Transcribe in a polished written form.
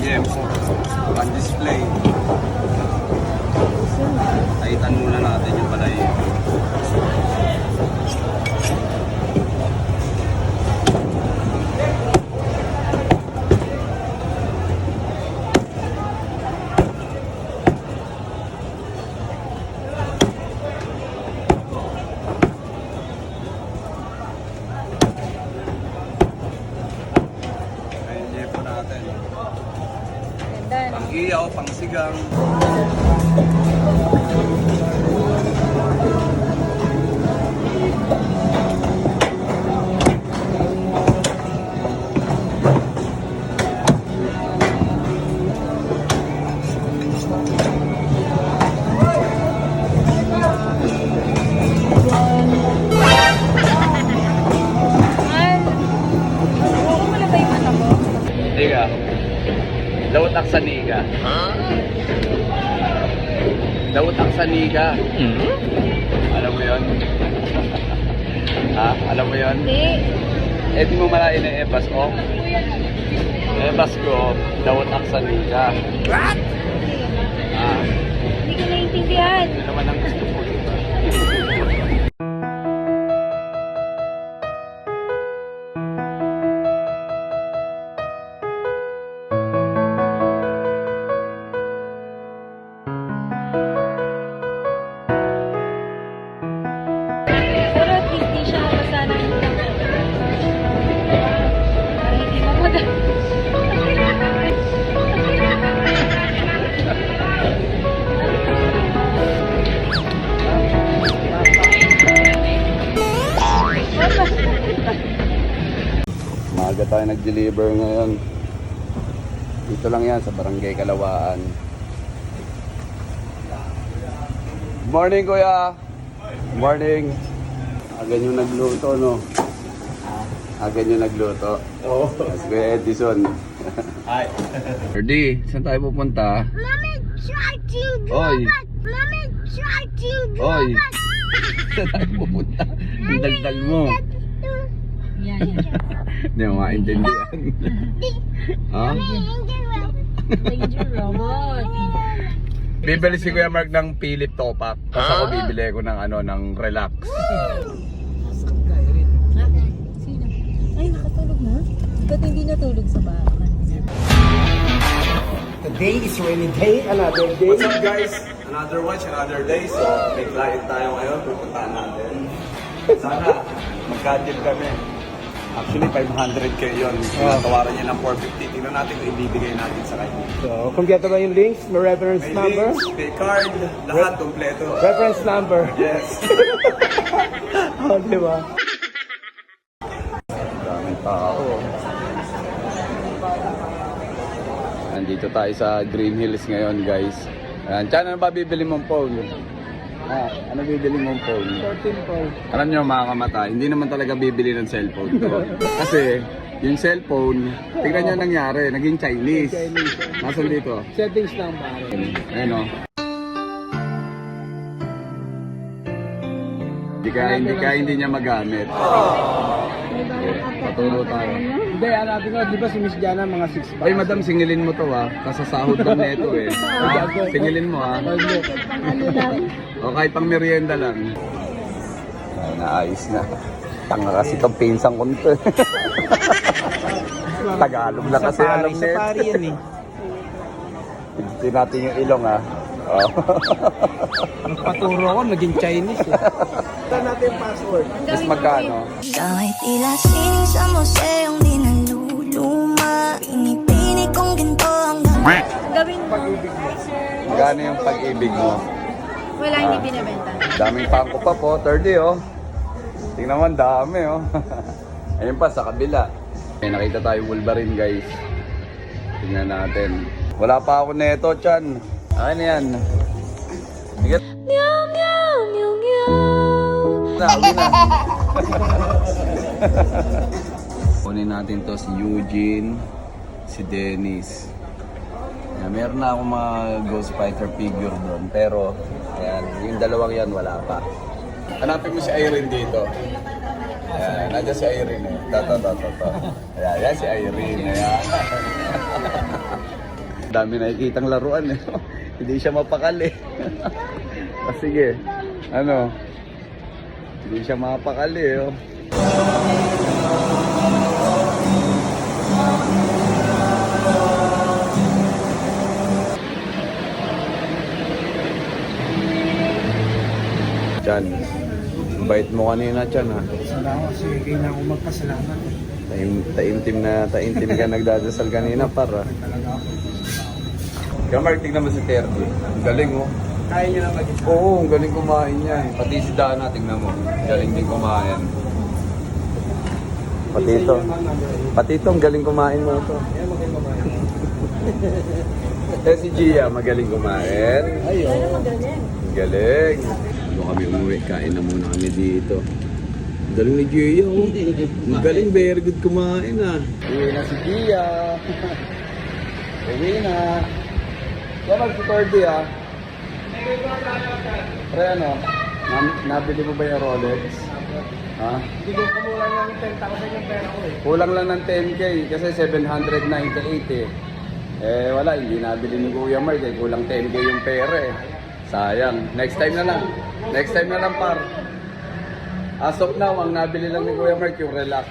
gems on display. Kaitan muna natin yung palay. Pang-iyaw, pang-sigang. Tiga. Dawat aksaniga. Dawat aksaniga. Alam mo yun? Ha? Alam mo yun? Hindi. Eh di mo malain na ebas ko. Ebas ko, dawat aksaniga. What? Ah. Hindi ko naiintindihan. Yun naman ang gusto ko. Diba? Pero at least di siya basta ng para hindi mamaga. Maaga tayo nag-deliver ngayon. Dito lang yan sa Barangay Kalawaan. Good morning, kuya. Good morning. Agan yung nagluto, no? Agan yung nagluto. Oo. Yes, kuya Edison. Hi. Erdi, saan tayo pupunta? Mami, charging Oy. robot! Mami, charging Oy. robot! Saan tayo pupunta? Ang daldal mo. Yan, yan. Hindi mo maintindihan. Ha? Danger robot. Bibili si Kuya Mark ng Philip Topak. Tapos ako bibili ko ng ano, ng Relax. Sino? Ay, nakatulog na? Ba't hindi natulog sa bahay? Today is rainy day, another day. What's up guys? Another watch, another day. So may client tayo ngayon. Pupuntahan natin. Sana magka-deal kami. Actually 500k yun. Tawaran niya ng 450. Tingnan natin kung ibibigay natin sa kanya. So, kompleto ba yung links? May reference May number? links, may card, lahat kompleto. Reference number. Yes. Oh, di ba? Daming tao. Nandito tayo sa Green Hills ngayon guys. Ayan, Chan, ano ba bibili mong phone? Ano bibili mong phone? 14 po. Alam nyo mga kamata, hindi naman talaga bibili ng cellphone to. Kasi yung cellphone, tingnan nyo nangyari, naging Chinese. Nasaan dito? Settings lang pare. Ayun o. Hindi niya magamit. Okay, paturo tayo. Hindi, hanapin ko, di ba si Miss Jana mga 6 Ay madam, singilin mo to kasasahod lang neto eh. Singilin mo O kahit pang merienda lang. Ay, naayos na. Tanga kasi itong pinsang ko nito eh. Tagalog na kasi alam Sa net. pari yan eh. Hindi natin yung ilong Oh. Nagpaturo ako, naging Chinese eh. Saan natin yung password? Mas magkano? Kahit tila sining sa museong di naluluma, pinipini kong ginto hanggang Gawin mo. Magkano yung pag-ibig mo? Wala, hindi binibenta. Daming pangko pa po, 30 Tingnan mo, ang dami Ayun pa, sa kabila. May nakita tayo Wolverine guys. Tingnan natin. Wala pa ako neto, Chan. Ano yan? Sige. meow meow meow meow. Uwi na. Kunin natin to si Eugene, si Dennis. Yan, meron na akong mga Ghost Fighter figure doon. Pero, ayan, yung dalawang yan wala pa. Hanapin mo si Irene dito. Ayan, nandiyan si Irene eh. Ayan, yan si Irene. Ayan. Dami nakikitang laruan eh. Hindi siya mapakali. Sige, ano? Hindi siya mapakali oh. Chan, bait mo kanina Chan ha. Salamat kasi kayo na ako magpasalamat. Taimtim ka nagdadasal kanina para. Talaga ako. Kaya Mark, tignan mo si Terdy. Ang galing oh. Kaya niyo na mag-isa. Oo, ang galing kumain yan. Pati si Dana, tignan mo. Galing din kumain. Pati ito. Pati ito, ang galing kumain mo ito. Yan magaling babae. Eh si Gia, magaling kumain. Ayun. Ang galing. Doon kami umuwi, kain na muna kami dito. Ang galing ni Gia, oh. Ang galing, very good kumain ah. Uwi na si Gia. Uwi na. Kaya si Terdy ah. Pre ano, nabili mo ba yung Rolex? Ha? Hindi ko kumulang ng 10,000 yung pera ko eh. Kulang lang ng 10k kasi 798 eh. Eh wala, hindi nabili ni Kuya Mark eh. Kulang 10k yung pera eh. Sayang. Next time na lang. Next time na lang par. As of now, ang nabili lang ni Kuya Mark yung relax.